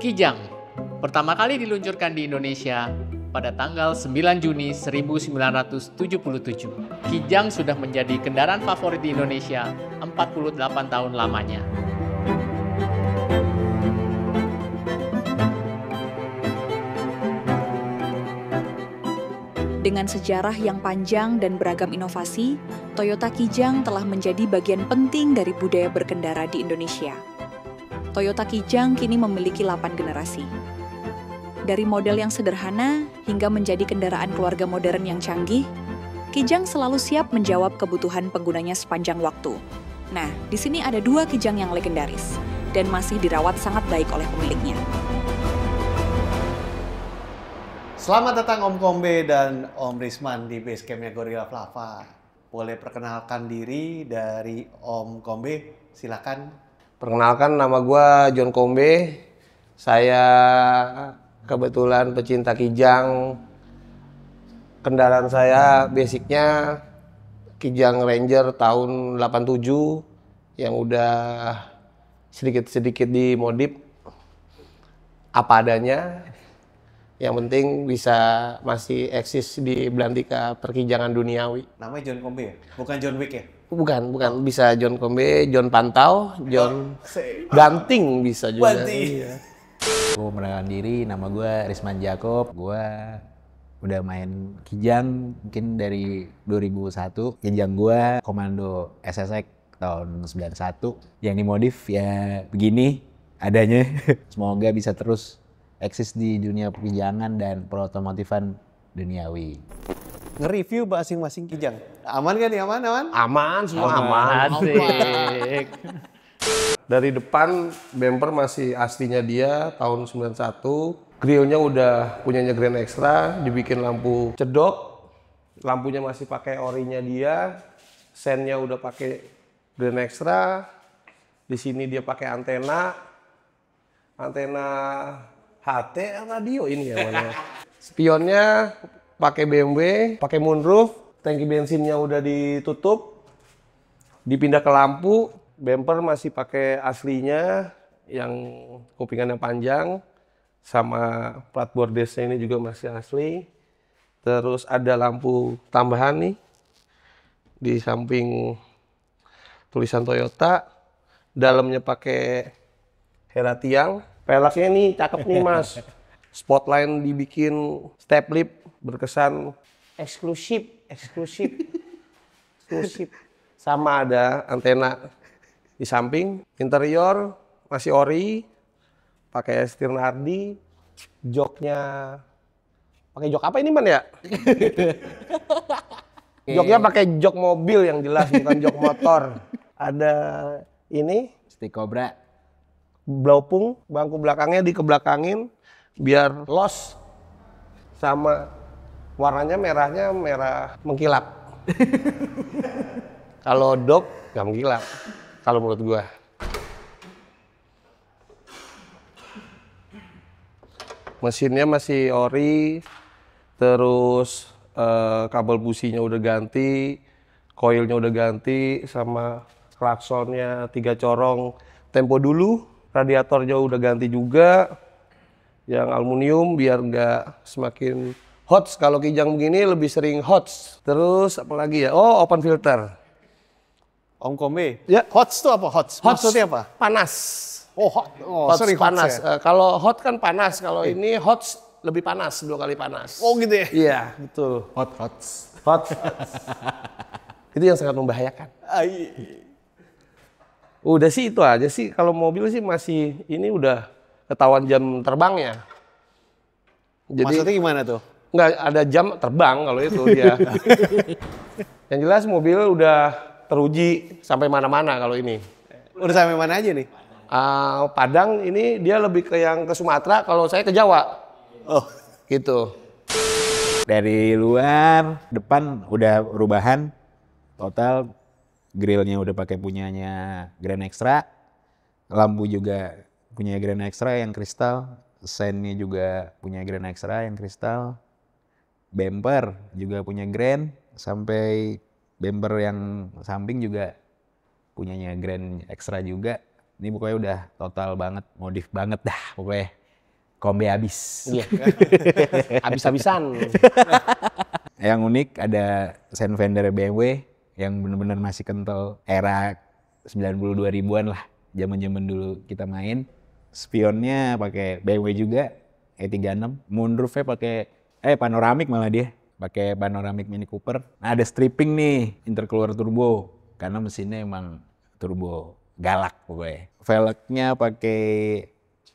Kijang pertama kali diluncurkan di Indonesia pada tanggal 9 Juni 1977. Kijang sudah menjadi kendaraan favorit di Indonesia 48 tahun lamanya. Dengan sejarah yang panjang dan beragam inovasi, Toyota Kijang telah menjadi bagian penting dari budaya berkendara di Indonesia. Toyota Kijang kini memiliki 8 generasi. Dari model yang sederhana hingga menjadi kendaraan keluarga modern yang canggih, Kijang selalu siap menjawab kebutuhan penggunanya sepanjang waktu. Nah, di sini ada 2 Kijang yang legendaris dan masih dirawat sangat baik oleh pemiliknya. Selamat datang Om Kombe dan Om Risman di basecampnya Gorilla Flava. Boleh perkenalkan diri dari Om Kombe, silakan. Perkenalkan, nama gue John Kombe. Saya kebetulan pecinta Kijang. Kendaraan saya basicnya Kijang Ranger tahun 87 yang udah sedikit-sedikit dimodif apa adanya. Yang penting bisa masih eksis di belantika perkijangan duniawi. Namanya John Kombe ya? Bukan John Wick ya? Bukan. Bisa John Kombe, John Pantau, John Banting bisa juga. Iya. Gue mengenalkan diri, nama gue Risman Jacob. Gue udah main Kijang mungkin dari 2001. Kijang gue Komando SSX tahun 91. Yang dimodif ya begini adanya. Semoga bisa terus eksis di dunia perkijangan dan perotomotifan duniawi. Nge-review masing-masing Kijang. Aman kan nih? Aman? Aman, semua aman. Asik. Dari depan bumper masih aslinya dia tahun 91. Grillnya udah punyanya Grand Extra, dibikin lampu cedok. Lampunya masih pakai orinya dia. Sennya udah pakai Grand Extra. Di sini dia pakai antena HT radio ini ya mana. Spionnya pakai BMW, pakai moonroof, tangki bensinnya udah ditutup, dipindah ke lampu, bumper masih pakai aslinya yang kupingannya panjang, sama plat bordesnya ini juga masih asli. Terus ada lampu tambahan nih di samping tulisan Toyota, dalamnya pakai hera tiang. Pelaknya nih cakep nih Mas. Spotlight dibikin step lip berkesan eksklusif. Sama ada antena di samping. Interior masih ori, pakai setir Nardi. Joknya pakai jok apa ini Man ya? Joknya pakai jok mobil yang jelas, bukan jok motor. Ada ini Stick Cobra. Blaupung, bangku belakangnya dikebelakangin biar los, sama warnanya merah mengkilap. Kalau dop nggak mengkilap, kalau menurut gua. Mesinnya masih ori, terus kabel businya udah ganti, koilnya udah ganti, sama klaksonnya 3 corong tempo dulu. Radiatornya udah ganti juga, yang aluminium biar nggak semakin hot. Kalau Kijang begini lebih sering hot. Terus apa lagi ya? Oh, open filter. Om Kombe, Ya. HOTS itu apa? HOTS maksudnya apa? Panas. Oh, hot. Oh, Hot sering panas. ya? Kalau hot kan panas, kalau ini hot lebih panas, 2 kali panas. Oh gitu ya? Iya, betul. Hot. Hot. Itu yang sangat membahayakan. Udah sih itu aja sih. Kalau mobil sih masih ini udah ketahuan jam terbangnya. Jadi Maksudnya gimana tuh? nggak ada jam terbang kalau itu dia. Yang jelas mobil udah teruji sampai mana-mana kalau ini. Udah sampai mana aja nih? Padang ini dia lebih ke yang ke Sumatera, kalau saya ke Jawa. Oh, Gitu. Dari luar, depan udah perubahan total. Grillnya udah pakai punyanya Grand Extra, lampu juga punya Grand Extra yang kristal, sennya juga punya Grand Extra yang kristal, bumper juga punya Grand, sampai bumper yang samping juga punyanya Grand Extra juga. Ini pokoknya udah total banget, modif banget dah pokoknya. kombe habis. Iya. Habis-habisan. Yang unik ada sen fender BMW yang bener-bener masih kental era 92 ribuan lah. Zaman-zaman dulu kita main. Spionnya pakai BMW juga E36. Moonroofnya pakai panoramik malah dia. Pakai panoramik Mini Cooper. Nah, ada stripping nih intercooler turbo karena mesinnya emang turbo galak pokoknya. Velgnya pakai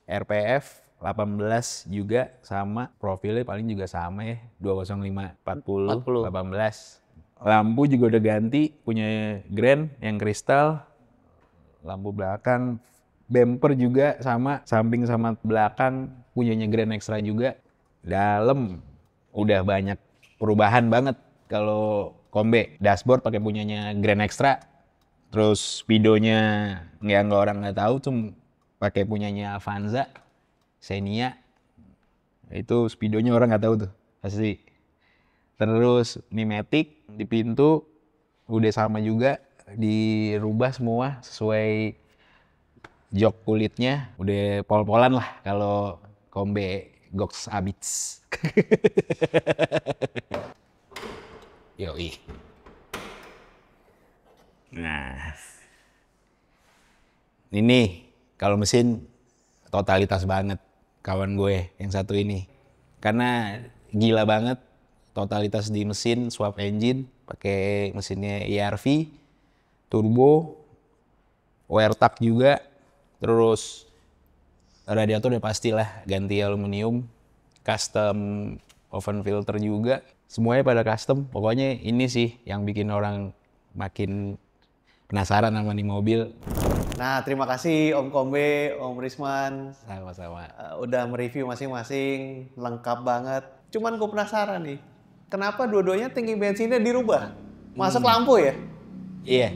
RPF 18 juga sama, profilnya paling juga sama ya, 205 40 18. Lampu juga udah ganti, punya Grand yang kristal. Lampu belakang, bumper juga sama, samping sama belakang punyanya Grand Extra juga. Dalam udah banyak perubahan banget kalau kombe. Dashboard pakai punyanya Grand Extra. Terus speedonya nggak orang nggak tahu tuh pakai punyanya Avanza. Xenia itu speedonya orang nggak tahu tuh pasti. Terus pneumatic di pintu udah sama juga, dirubah semua sesuai jok kulitnya, udah pol-polan lah kalau kombe Gox Abits. Yoi. Nah, ini kalau mesin totalitas banget. Kawan gue yang satu ini karena gila banget totalitas di mesin, swap engine pakai mesinnya ERV turbo, WRTAC juga, terus radiator udah pastilah ganti aluminium, custom oven filter juga, semuanya pada custom. Pokoknya ini sih yang bikin orang makin penasaran sama nih mobil. Nah, terima kasih Om Kombe, Om Risman. Sama-sama. Udah mereview masing-masing, lengkap banget. Cuman gue penasaran nih, kenapa dua-duanya tangki bensinnya dirubah? Masuk lampu ya? Iya.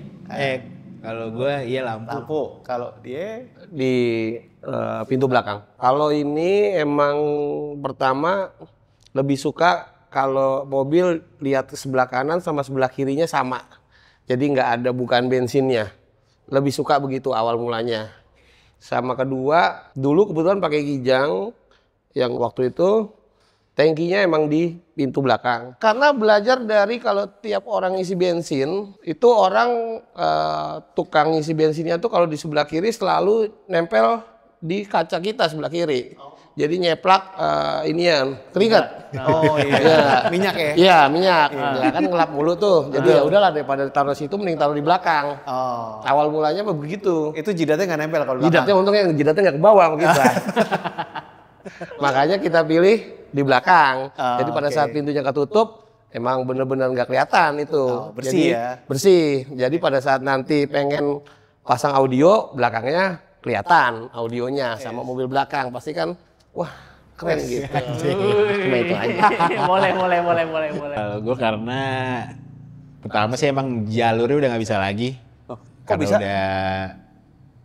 Kalau gue iya lampu. Lampu. Kalau dia Di pintu belakang. Kalau ini emang pertama lebih suka kalau mobil lihat sebelah kanan sama sebelah kirinya sama. Jadi nggak ada bukaan bensinnya. Lebih suka begitu awal mulanya. Sama kedua, dulu kebetulan pakai Kijang yang waktu itu tangkinya emang di pintu belakang. Karena belajar dari kalau tiap orang isi bensin, itu orang tukang isi bensinnya tuh kalau di sebelah kiri selalu nempel di kaca kita sebelah kiri. Jadi nyeplak inian, keringat. oh iya, minyak ya? Iya, minyak. Ya kan ngelap mulu tuh. Jadi ya udahlah daripada taruh situ mending taruh di belakang. Oh. Awal mulanya begitu. Itu jidatnya nggak nempel kalau di belakang? Jidatnya untungnya jidatnya nggak ke bawah sama kita. Makanya kita pilih di belakang. Jadi pada saat pintunya ketutup, emang bener-bener nggak kelihatan itu. Bersih jadi, ya? Bersih. Jadi pada saat nanti pengen pasang audio, belakangnya kelihatan audionya sama mobil belakang. Pasti kan, wah keren gitu. Cuma itu aja. boleh. Kalau gue karena pertama sih emang jalurnya udah nggak bisa lagi. Kok Karena bisa? udah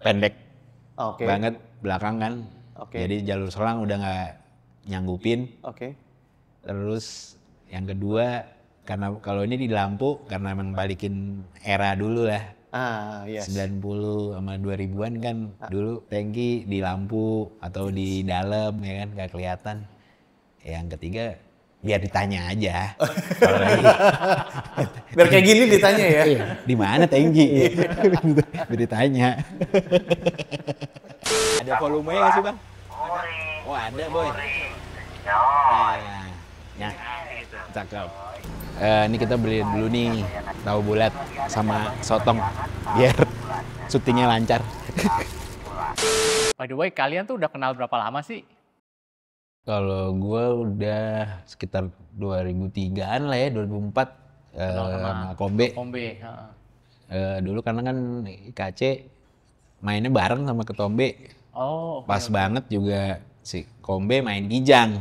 pendek Oke. banget belakang kan. Oke. Jadi jalur selang udah nggak nyanggupin. Oke. Terus yang kedua karena kalau ini di lampu karena emang balikin era dulu lah. Ah, yes. 90 sama 2000-an kan dulu tangki di lampu atau di dalam ya kan nggak kelihatan. Yang ketiga biar ditanya aja. Kalau lagi Biar kayak gini ditanya ya? di mana tangki? Biar ditanya. Ada volumenya nggak sih bang? Oh ada boy. Nah, cakep. Ini kita beli dulu nih tahu bulat sama sotong biar syutingnya lancar. By the way, kalian tuh udah kenal berapa lama sih? Kalau gue udah sekitar 2003-an lah ya, 2004 sama Kombe. Kombe. Dulu karena kan IKC mainnya bareng sama Ketombe. Oh. Pas banget juga si Kombe main Kijang.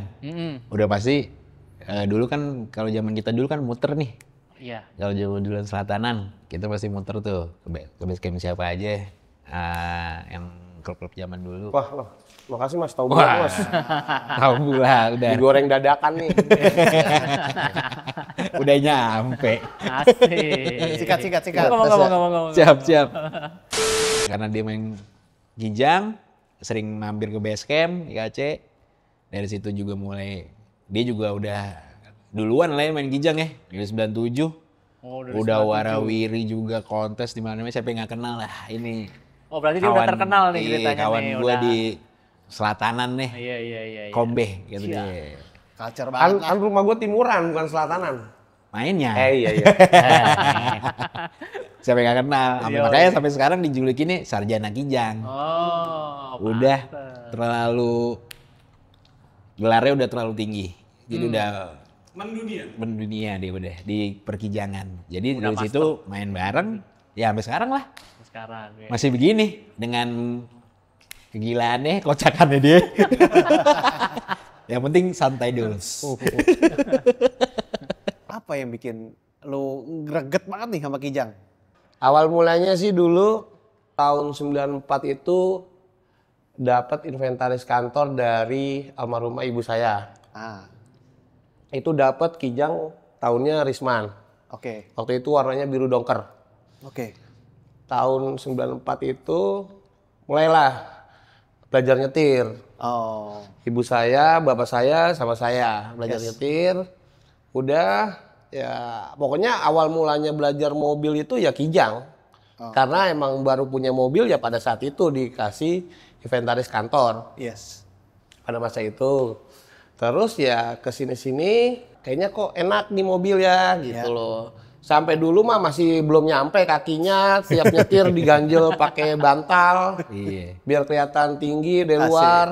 Udah pasti dulu kan kalau zaman kita dulu kan muter nih. Iya. Kalau zaman duluan selatanan kita pasti muter tuh ke base camp siapa aja yang klub-klub zaman dulu. Wah, loh. Makasih mas, tahu bulat mas. Tahu gula udah. Digoreng dadakan nih. Udah nyampe. Asik. Sikat. Ngomong. Siap. Karena dia main Kijang, sering mampir ke base camp IKC. Dari situ juga mulai, dia juga udah duluan lah ya main kijang ya, dari 97. Oh, dari Udah 97. warawiri juga kontes di mana-mana, siapa yang nggak kenal lah ini. Oh, berarti dia udah terkenal nih iya, ceritanya kawan nih. gue Udah. di selatanan nih, Iya. Kombe gitu Siap. dia. Culture Kan, banget lah. kan rumah gue timuran, bukan selatanan. Mainnya. Iya. Siapa yang nggak kenal, Iya, makanya sampai sekarang dijulukin nih Sarjana Kijang. Oh, Udah pantes. terlalu, gelarnya udah terlalu tinggi. Jadi udah mendunia dia udah di perkijangan. Jadi Udah dari situ main bareng, ya sampai sekarang lah. Sekarang ya. Masih begini dengan kegilaannya, kocakannya dia. Yang penting santai dulu. Apa yang bikin lu greget banget nih sama kijang? Awal mulanya sih dulu tahun 94 itu dapat inventaris kantor dari almarhumah ibu saya. Ah, Itu dapat kijang tahunnya Risman. oke. Waktu itu warnanya biru dongker. Oke. Tahun 94 itu mulailah belajar nyetir. Oh, Ibu saya, bapak saya, sama saya belajar Yes. nyetir. Udah ya pokoknya awal mulanya belajar mobil itu ya kijang. Karena emang baru punya mobil ya pada saat itu dikasih inventaris kantor yes. pada masa itu. Terus ya kesini-sini kayaknya kok enak nih mobil ya gitu Ya. loh. Sampai dulu mah masih belum nyampe kakinya, tiap nyetir diganjel pakai bantal Iya. biar kelihatan tinggi dari Asik. luar.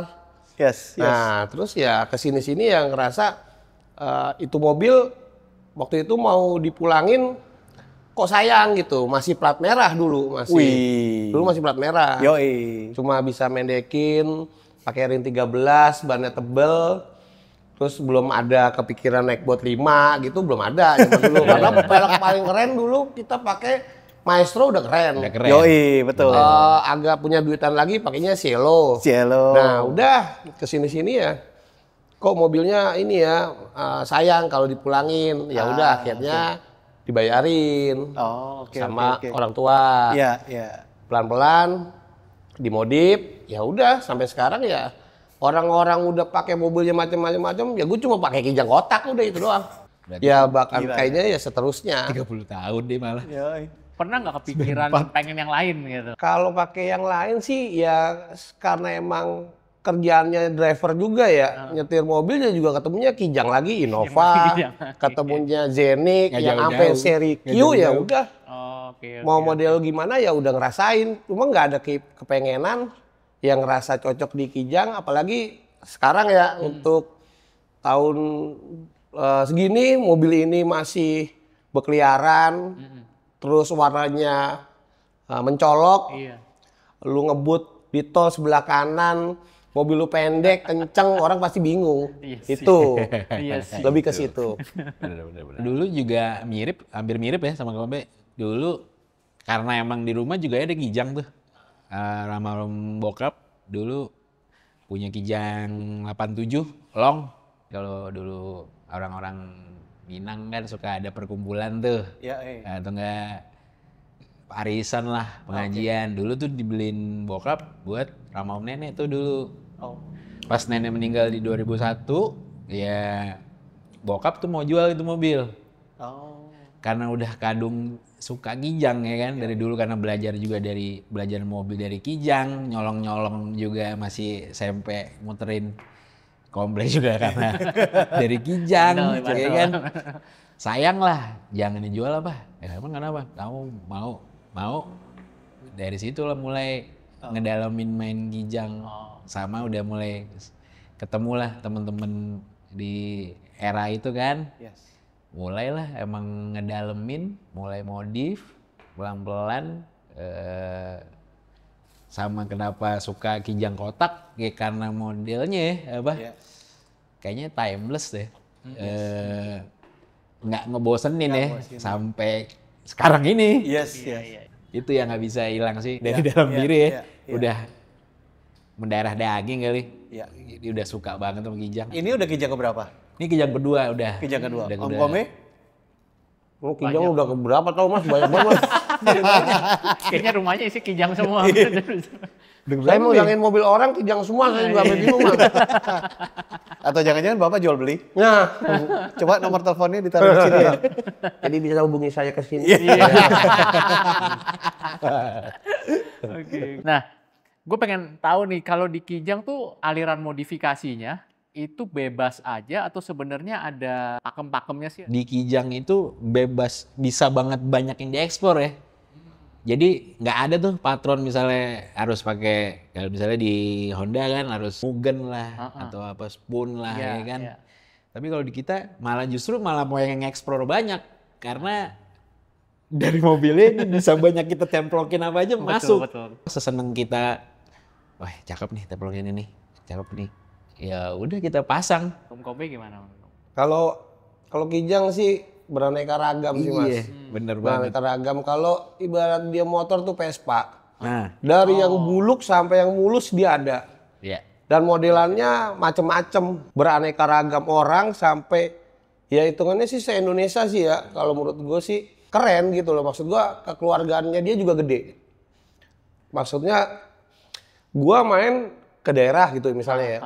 Yes. Nah, terus ya kesini-sini yang ngerasa itu mobil waktu itu mau dipulangin kok sayang gitu, masih plat merah dulu masih. Wih. Dulu masih plat merah. Yoi. Cuma bisa mendekin, pakai ring 13, bannya tebel. Terus belum ada kepikiran naik bot 5 gitu, belum ada zaman dulu. Karena pelek paling keren dulu kita pakai Maestro udah keren. Udah keren. Yoi, betul. Agak punya duitan lagi pakainya Cielo. Cielo. Nah, udah kesini-sini ya. Kok mobilnya ini ya sayang kalau dipulangin. Ya udah akhirnya dibayarin Oh, oke. sama oke. orang tua. Iya, iya. Pelan-pelan dimodif. Ya udah sampai sekarang ya orang-orang udah pakai mobilnya macam-macam ya gue cuma pakai kijang kotak udah itu doang. Berarti Ya bahkan gila, kayaknya ya seterusnya. 30 tahun deh malah. Yoi. Pernah nggak kepikiran pengen yang lain gitu? Kalau pakai yang lain sih ya karena emang kerjaannya driver juga ya, nyetir mobilnya juga ketemunya kijang lagi Innova, Kijang lagi. ketemunya Zenik Nggak yang jauh-jauh. sampai seri Q Nggak jauh-jauh. ya udah. Oh, oke. Mau model gimana ya udah ngerasain, cuma nggak ada kepengenan yang ngerasa cocok di kijang, apalagi sekarang ya untuk tahun segini mobil ini masih berkeliaran, terus warnanya mencolok, Iya. lu ngebut di tol sebelah kanan, mobil lu pendek, kenceng, orang pasti bingung. Iya sih. Itu Iya sih. lebih ke situ. Bener. Dulu juga mirip, hampir mirip ya sama Kombe. Dulu karena emang di rumah juga ada kijang tuh. Almarhum bokap dulu punya kijang 87 long. Kalau dulu orang-orang Minang kan suka ada perkumpulan tuh. Iya, Atau enggak arisan lah, pengajian. Dulu tuh dibeliin bokap buat ramah nenek tuh dulu. Oh. Pas nenek meninggal di 2001, ya bokap tuh mau jual itu mobil. Oh. Karena udah kadung suka kijang ya kan, dari dulu karena belajar juga dari belajar mobil dari kijang, nyolong-nyolong juga masih SMP muterin komplek juga karena dari kijang, Betul, ya betul. kan. Sayang lah, jangan dijual apa? Ya emang kenapa? Kamu mau? Dari situ lah mulai ngedalamin main kijang, sama udah mulai ketemu lah temen-temen di era itu kan. Yes. Mulailah emang ngedalemin, mulai modif pelan-pelan, sama kenapa suka kijang kotak ya karena modelnya ya, apa Iya. kayaknya timeless deh. Nggak ngebosenin ya sampai sekarang ini. Yes, Iya, yes. iya. Itu yang nggak bisa hilang sih dari Iya, dalam iya, diri ya. iya, iya. Udah mendarah daging kali. Iya. Dia udah suka banget sama kijang. Ini udah kijang keberapa? Ini kijang kedua udah. Kijang kedua. Udah Om Kome? Lu kijang udah berapa tau mas? Banyak banget. Kayaknya rumahnya isi kijang semua. Saya mau ngilangin mobil orang kijang semua, saya juga sampai bingung mas. Atau jangan-jangan Bapak jual beli? Nah, Coba nomor teleponnya ditaruh di sini ya. jadi bisa hubungi saya ke sini. Oke. Nah, gue pengen tahu nih kalau di Kijang tuh aliran modifikasinya itu bebas aja atau sebenarnya ada pakem-pakemnya sih? Di Kijang itu bebas, bisa banget banyak yang diekspor ya. Jadi nggak ada tuh patron misalnya harus pakai, kalau misalnya di Honda kan harus Mugen lah atau apa Spoon lah ya kan. Iya. Tapi kalau di kita malah justru malah mau yang ngeksplor banyak karena dari mobilnya ini bisa banyak kita templokin apa aja masuk. Betul. Seseneng kita, wah cakep nih templokin ini, cakep nih. Ya udah kita pasang. Om Kobe gimana? Kalau Kijang sih beraneka ragam sih Mas. Iya, bener banget. Beraneka ragam. Kalau ibarat dia motor tuh Vespa. Nah, Dari yang buluk sampai yang mulus dia ada. ya. Dan modelannya macem-macem, beraneka ragam orang sampai ya hitungannya sih se-Indonesia sih ya. Kalau menurut gue sih keren gitu loh. Maksud gue kekeluargaannya dia juga gede. Maksudnya gue main ke daerah gitu misalnya ya.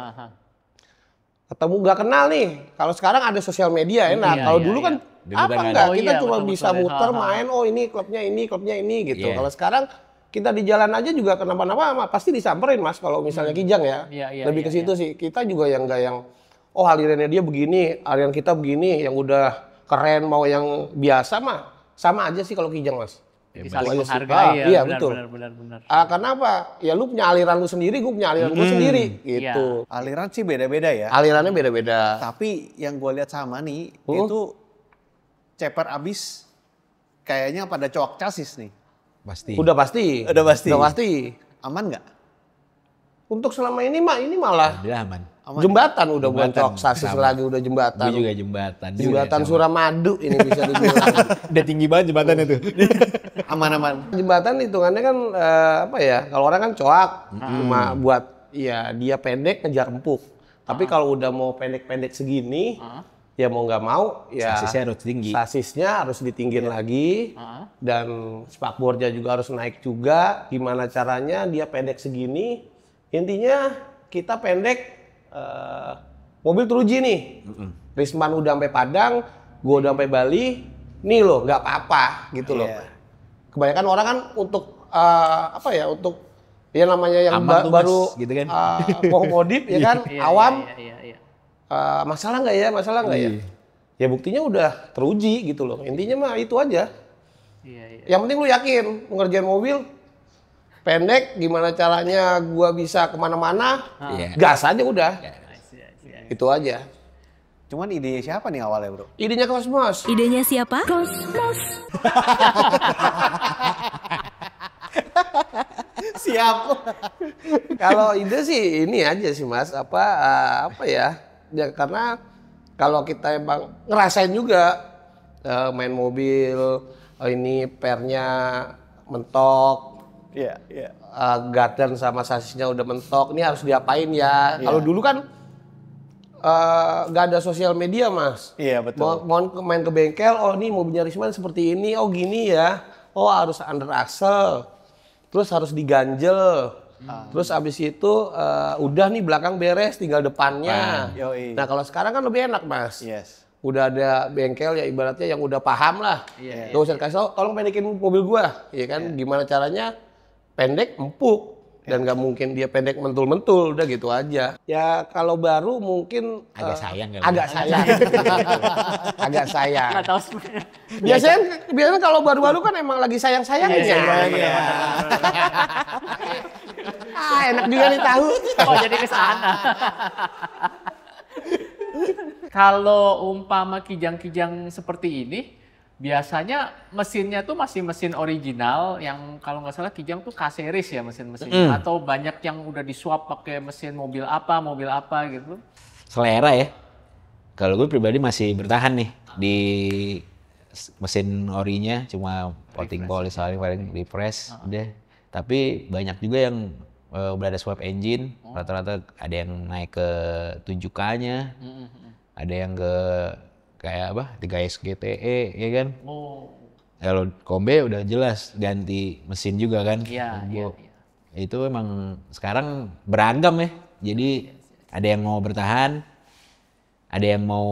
Ketemu nggak kenal nih. Kalau sekarang ada sosial media enak. Iya, Kalau iya, dulu iya. kan Dulu apa kan enggak? ada. Kita Oh iya, cuma betul, bisa betul. muter main. Oh ini klubnya ini gitu. Iya. Kalau sekarang kita di jalan aja juga kenapa-napa pasti disamperin Mas. Kalau misalnya Kijang ya. Iya, Lebih ke iya, situ sih. Kita juga yang nggak yang oh alirannya dia begini, aliran kita begini. Yang udah keren mau yang biasa mah sama aja sih kalau Kijang Mas. Jadi Itu saling aja sih. menghargai ya. Iya benar, betul. Benar. Karena apa? Ya lu punya aliran lu sendiri, gue punya aliran gue sendiri gitu. Aliran sih beda-beda ya. Alirannya beda-beda. Tapi yang gue lihat sama nih, itu ceper abis kayaknya pada coak chassis nih. Pasti. Udah pasti. Udah pasti. Udah pasti. Aman nggak? Untuk selama ini malah Udah aman. Aman. jembatan udah bukan Jembatan, cok sasis sama. lagi udah jembatan. Gue juga jembatan. Jembatan juga, sama. Suramadu ini bisa dibilang. Udah tinggi banget jembatannya tuh. Aman-aman. Jembatan hitungannya kan apa ya? Kalau orang kan coak cuma buat ya dia pendek ngejar empuk. Tapi kalau udah mau pendek-pendek segini, ya mau nggak mau ya Sasisnya harus tinggi. Sasisnya harus ditinggin lagi dan spakbornya juga harus naik juga. Gimana caranya dia pendek segini? Intinya kita pendek mobil teruji nih. Risman udah sampai Padang, gua udah sampai Bali. Nih loh, nggak apa-apa gitu loh. Iya. Kebanyakan orang kan untuk apa ya? Untuk ya namanya yang Aman tuh, Mas, baru gitu kan. mau modif ya kan, awam. Iya. Masalah nggak ya? Masalah nggak ya? Ya buktinya udah teruji gitu loh. Intinya mah itu aja. Iya. Yang penting lu yakin mengerjain mobil pendek, gimana caranya gua bisa kemana-mana, Iya. gas aja udah. Itu aja. Cuman ide siapa nih awalnya bro? Idenya Cosmos. Idenya siapa? Kosmos. Siap. Kalau ide sih ini aja sih Mas, apa ya? Ya karena kalau kita emang ngerasain juga main mobil, ini pernya mentok, Iya. gardan sama sasisnya udah mentok, ini harus diapain ya? Kalau dulu kan nggak ada sosial media Mas. Iya betul. Mau main ke bengkel, oh ini mobilnya Risman seperti ini, oh gini ya, oh harus under axle, terus harus diganjel, terus abis itu udah nih belakang beres, tinggal depannya. Yoi. Nah kalau sekarang kan lebih enak Mas. Yes. Udah ada bengkel ya ibaratnya yang udah paham lah. Gak usah kasih tau, tolong pendekin mobil gua, ya kan? Gimana caranya pendek, empuk. Dan nggak mungkin dia pendek mentul-mentul, udah gitu aja. Ya kalau baru mungkin Agak sayang kali. agak sayang. Agak sayang. Nggak tahu sebenarnya. Biasanya kalau baru-baru kan emang lagi sayang-sayangnya. Iya. Enak juga nih tahu. Oh jadi ke sana. Kalau umpama kijang-kijang seperti ini, biasanya mesinnya tuh masih mesin original yang kalau nggak salah Kijang tuh K-series ya mesin-mesinnya, atau banyak yang udah disuap pakai mesin mobil apa gitu. Selera ya. Kalau gue pribadi masih bertahan nih di mesin orinya, cuma coating polish paling refresh udah. Tapi banyak juga yang udah ada swap engine, rata-rata ada yang naik ke 7K-nya, ada yang ke kayak apa 3S GTE ya kan. Kalau Kombe udah jelas ganti mesin juga kan. Iya. Itu emang sekarang beragam ya. Jadi ada yang mau bertahan, Ada yang mau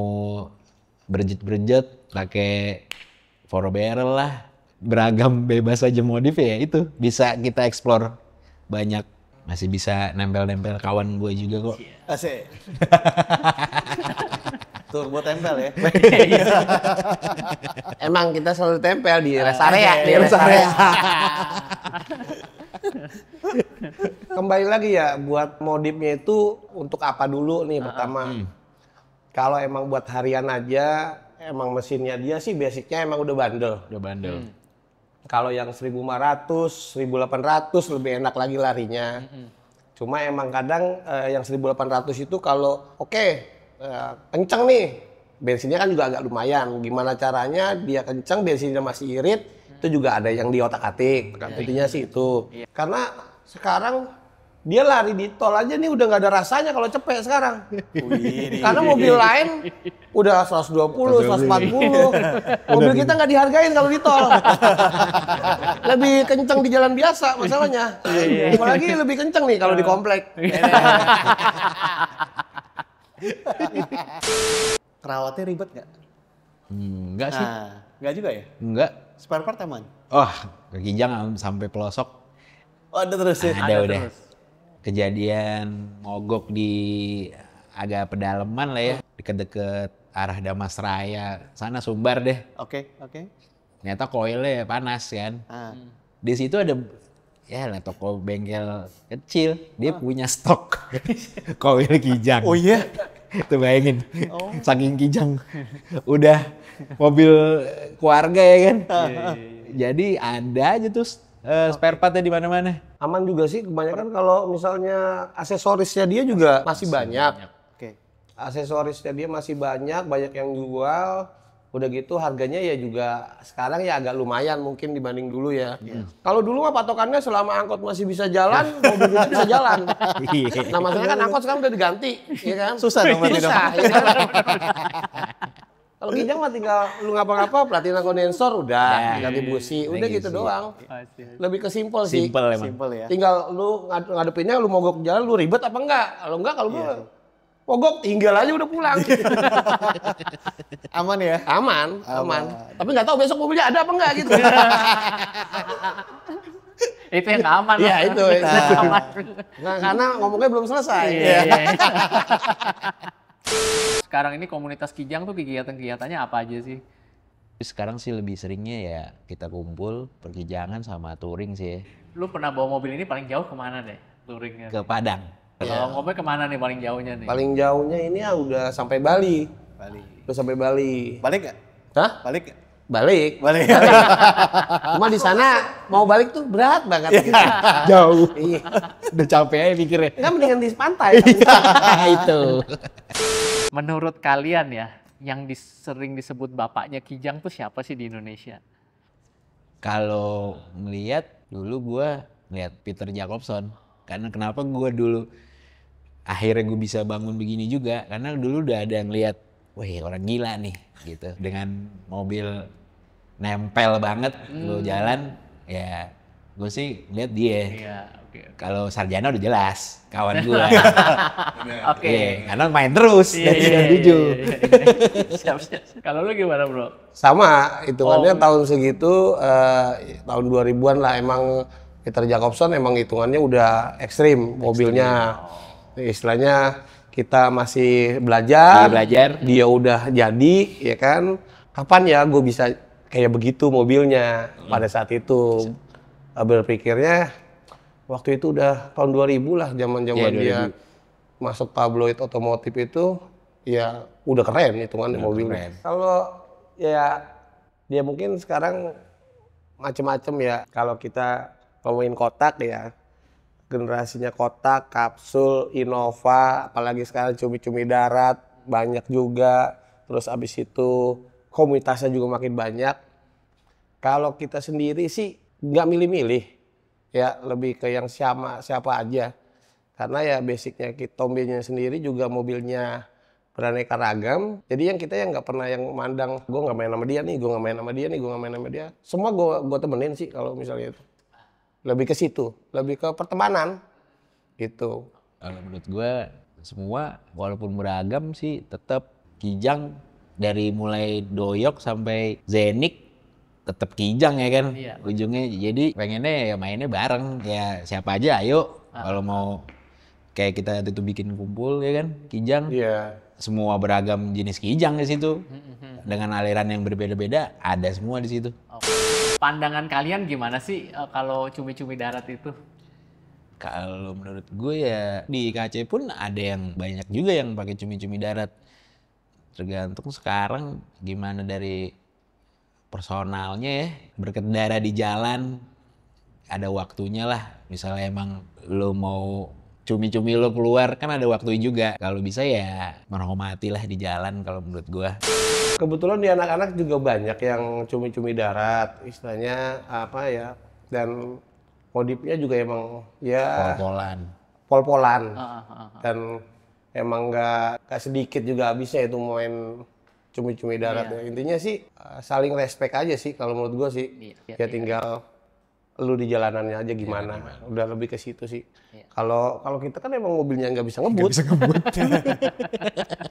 berjet-berjet pakai 4 barrel lah. Beragam bebas aja modif ya itu. Bisa kita explore banyak. Masih bisa nempel-nempel kawan gue juga kok. Asik. Turbo tempel ya. Emang kita selalu tempel di rest area, di rest area. Kembali lagi ya, buat modifnya itu untuk apa dulu nih pertama. Kalau emang buat harian aja, emang mesinnya dia sih basicnya emang udah bandel. Udah bandel. Kalau yang 1500, 1800 lebih enak lagi larinya. Cuma emang kadang yang 1800 itu kalau kenceng nih, bensinnya kan juga agak lumayan. Gimana caranya dia kenceng, bensinnya masih irit, itu juga ada yang diotak-atik. Intinya sih itu. Karena sekarang dia lari di tol aja nih udah nggak ada rasanya kalau cepet sekarang. Karena mobil lain udah 120, 140. Mobil kita nggak dihargain kalau di tol. Lebih kenceng di jalan biasa masalahnya. Apalagi lebih kenceng nih kalau di komplek. Kerawatnya ribet nggak? Enggak sih. Nah, nggak juga ya? Enggak. Spare part aman? Oh, kekinjang sampai pelosok. Oh, ada terus ya? Ada udah. Kejadian mogok di agak pedalaman lah ya, deket-deket arah Damas Raya, sana Sumbar deh. Oke. Ternyata koilnya panas kan. Di situ ada ya lah toko bengkel kecil, dia punya stok koil kijang. Oh iya? Tuh bayangin, saking kijang. Udah mobil keluarga ya kan. Jadi ada aja tuh spare partnya di mana-mana. Aman juga sih, kebanyakan kalau misalnya aksesorisnya dia juga masih banyak. Oke. Aksesorisnya dia masih banyak yang jual. Udah gitu harganya ya juga sekarang ya agak lumayan mungkin dibanding dulu ya. Kalau dulu mah patokannya selama angkot masih bisa jalan, mobil itu bisa jalan. Nah masalahnya kan angkot sekarang udah diganti, ya kan? Susah dong berarti Susah, ya kan? Kalau kijang mah tinggal lu ngapa-ngapa, platina kondensor udah, ganti busi, udah gitu doang. Lebih ke simpel sih. Simpel emang. Simple ya. Tinggal lu ngadepinnya, lu mogok jalan, lu ribet apa enggak? Kalau enggak, kalau gua mogok tinggal aja udah pulang. Aman ya? Aman. Tapi nggak tahu besok mobilnya ada apa enggak gitu. Itu yang aman. Iya lah. itu. Aman. Nah, karena ngomongnya belum selesai. Iya. Sekarang ini komunitas Kijang tuh kegiatan-kegiatannya apa aja sih? Sekarang sih lebih seringnya ya kita kumpul, perkijangan sama touring sih ya. Lu pernah bawa mobil ini paling jauh kemana deh touringnya? Ke Padang. Kalau ngomongnya kemana nih paling jauhnya nih? Paling jauhnya ini ya udah sampai Bali. Udah sampai Bali. Balik nggak? Hah? Balik nggak? Balik. Cuma di sana mau balik tuh berat banget. Gitu. Jauh. Iya. Udah capek aja mikirnya. Kan mendingan di pantai. Itu. Menurut kalian ya, yang sering disebut bapaknya Kijang tuh siapa sih di Indonesia? Kalau melihat dulu gue ngeliat Peter Jacobson. Karena kenapa gue dulu akhirnya gue bisa bangun begini juga. Karena dulu udah ada yang lihat, wih orang gila nih gitu. Dengan mobil nempel banget lu jalan, ya gue sih lihat dia. Iya, oke. Kalau Sarjana udah jelas, kawan gue. Oke. Iya, karena main terus dari 97. Siap. Kalau lu gimana, Bro? Sama, hitungannya tahun segitu, tahun 2000-an lah emang Peter Jacobson emang hitungannya udah ekstrim mobilnya. Istilahnya kita masih belajar, dia udah jadi, ya kan? Kapan ya gue bisa kayak begitu mobilnya pada saat itu? Berpikirnya waktu itu udah tahun 2000 lah, zaman-zaman dia masuk tabloid otomotif itu, ya udah keren hitungannya mobilnya. Kalau ya dia mungkin sekarang macem-macem ya, kalau kita ngomongin kotak ya, generasinya kotak, kapsul, Innova, apalagi sekarang cumi-cumi darat, banyak juga. Terus abis itu komunitasnya juga makin banyak. Kalau kita sendiri sih nggak milih-milih, ya lebih ke yang siapa aja. Karena ya basicnya Tombenya sendiri juga mobilnya beraneka ragam. Jadi yang kita yang nggak pernah yang mandang, gue nggak main sama dia nih, gue nggak main sama dia nih, gue nggak main sama dia. Semua gue temenin sih kalau misalnya itu. Lebih ke situ, lebih ke pertemanan gitu. Kalau menurut gue semua walaupun beragam sih tetap Kijang dari mulai doyok sampai zenik tetap Kijang ya kan Iya. ujungnya. Jadi pengennya ya mainnya bareng ya, siapa aja ayo kalau mau kayak kita itu bikin kumpul ya kan Kijang. Iya. Semua beragam jenis Kijang di situ dengan aliran yang berbeda-beda ada semua di situ. Pandangan kalian gimana sih kalau cumi-cumi darat itu? Kalau menurut gue ya di KC pun ada yang banyak juga yang pakai cumi-cumi darat. Tergantung sekarang gimana dari personalnya ya. Berkendara di jalan ada waktunya lah. Misalnya emang lo mau cumi-cumi lo keluar kan ada waktu juga. Kalau bisa ya menghormati lah di jalan kalau menurut gue. Kebetulan di anak-anak juga banyak yang cumi-cumi darat, istilahnya apa ya, dan modifnya juga emang ya Pol-polan. pol-polan. Dan emang nggak sedikit juga habisnya itu main cumi-cumi darat. Iya. Intinya sih saling respect aja sih kalau menurut gua sih. Iya, Ya tinggal lu di jalanannya aja gimana. Udah lebih ke situ sih. Iya. Kalau kita kan emang mobilnya nggak bisa ngebut.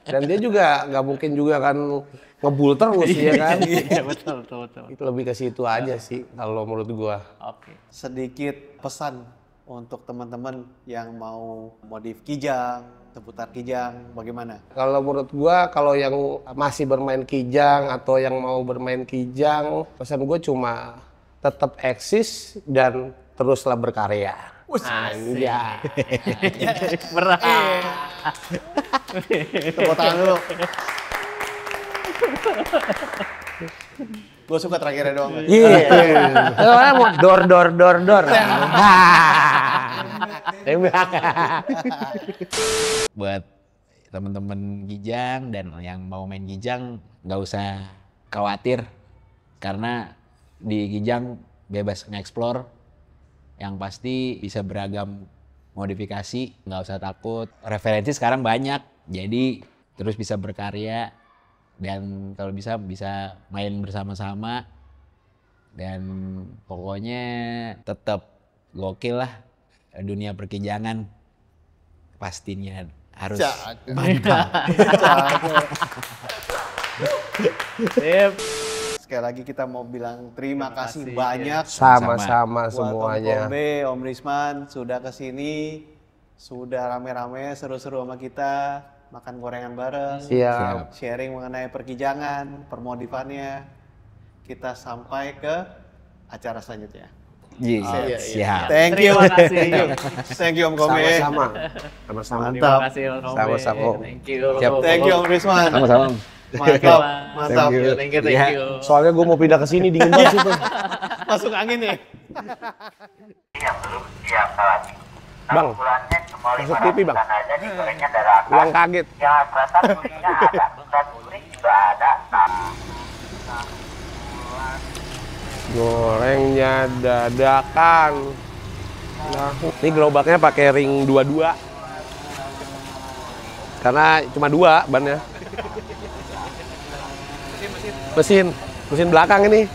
Dan dia juga nggak mungkin juga kan ngebul terus ya kan. Iya, betul. Itu lebih ke situ aja sih kalau menurut gua. Oke. Sedikit pesan untuk teman-teman yang mau modif Kijang, seputar Kijang, bagaimana? Kalau menurut gua, kalau yang masih bermain Kijang atau yang mau bermain Kijang, pesan gua cuma tetap eksis dan teruslah berkarya. Asik. Berat. Tepuk tangan dulu. Gue suka terakhirnya doang. Iya. Soalnya mau dor. Buat temen-temen Kijang dan yang mau main Kijang nggak usah khawatir karena di Kijang bebas nge-explore, yang pasti bisa beragam modifikasi, nggak usah takut. Referensi sekarang banyak, jadi terus bisa berkarya dan kalau bisa main bersama-sama dan pokoknya tetap gokil lah dunia perkijangan pastinya harus Sip. Sekali lagi kita mau bilang terima kasih banyak Sama-sama buat semuanya. Om Kombe, Om Risman sudah kesini, sudah rame-rame seru-seru sama kita, makan gorengan bareng, Siap. sharing mengenai perkijangan, permodifannya. Kita sampai ke acara selanjutnya. Siap. Thank you. Terima kasih. Thank you Om Kombe. Sama-sama. Sama-sama. Terima Mantap. kasih Om Kombe. Sama-sama. Thank you. Siap. Thank you Om Risman. Sama-sama. Mantap, mantap. Thank you. Soalnya gue mau pindah ke sini dingin banget situ. Masuk angin nih. Yang belum siap salat. Bang, Bulannya cuma masuk TV, Bang. aja digorengnya dadakan. Ulang kaget. Yang rata durinya ada, berat duri juga ada. Gorengnya dadakan. Nah, ini gerobaknya pakai ring 22. Karena cuma 2 bannya. Mesin belakang ini.